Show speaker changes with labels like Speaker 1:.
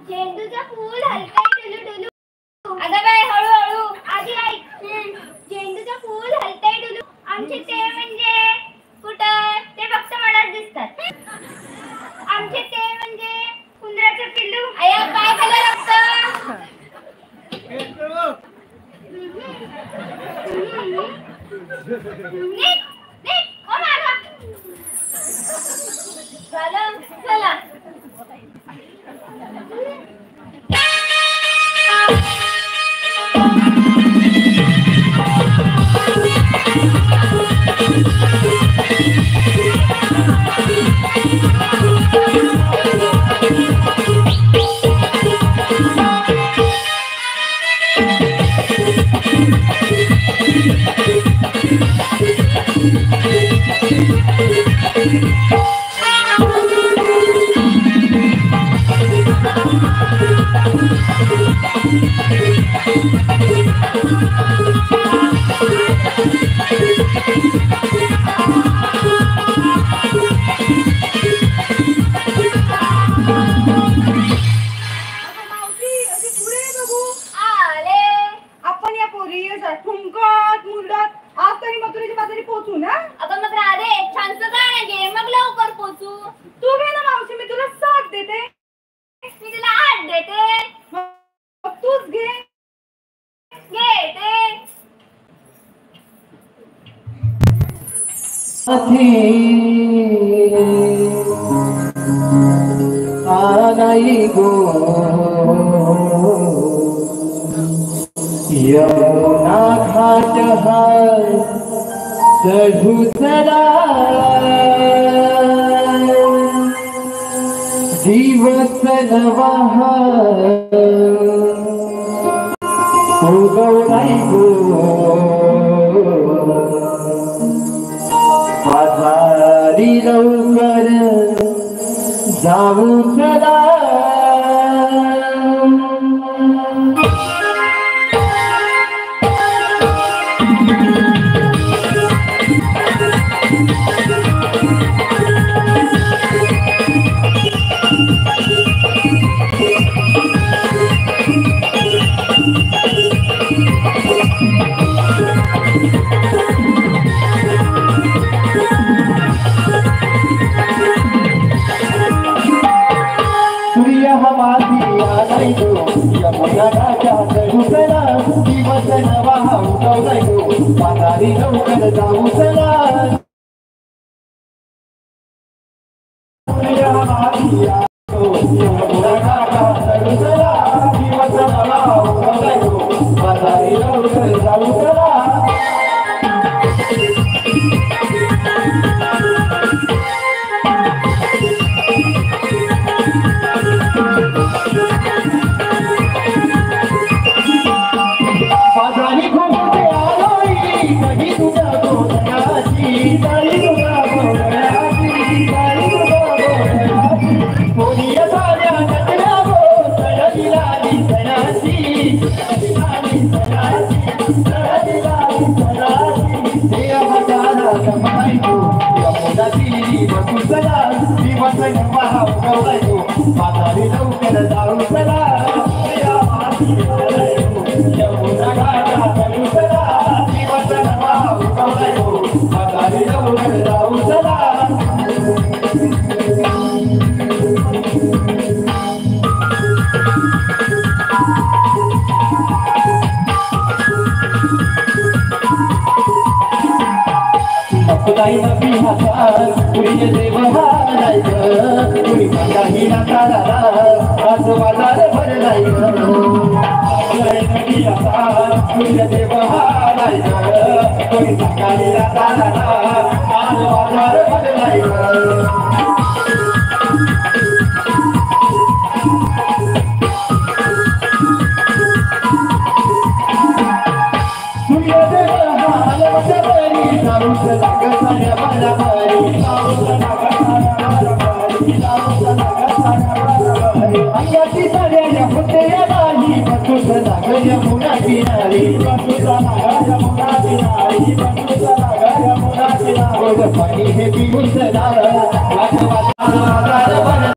Speaker 1: झेंडूचं फूल हलतंय डुलू डुलू. अगं बाई हळूहळू आधी ऐक. झेंडूचं फूल हलतंय डुलू. आमचे ते म्हणजे कुठं ते फक्त मलाच दिसतात. आमचे ते म्हणजे कुंदराचं पिल्लू. आया काय झालं रक्त? नीट नीट ओ मागा. झालं चला.
Speaker 2: आनाई गो यमुना घाट हाय चढू चला दिवस नवा गौराई गो आधारी लवकर जाऊ चला पातारी लवकर जाऊ चला पातारी लवकर जाऊ चला पातारी लवकर जाऊ चला पातारी लवकर जाऊ चला Kulai nabi hasan, kuri dewa halai ke, kuri manggahi nakara, aswala berdai ke. Kulai nabi hasan, kuri dewa halai ke, kuri manggahi nakara, aswala berdai ke. पानी है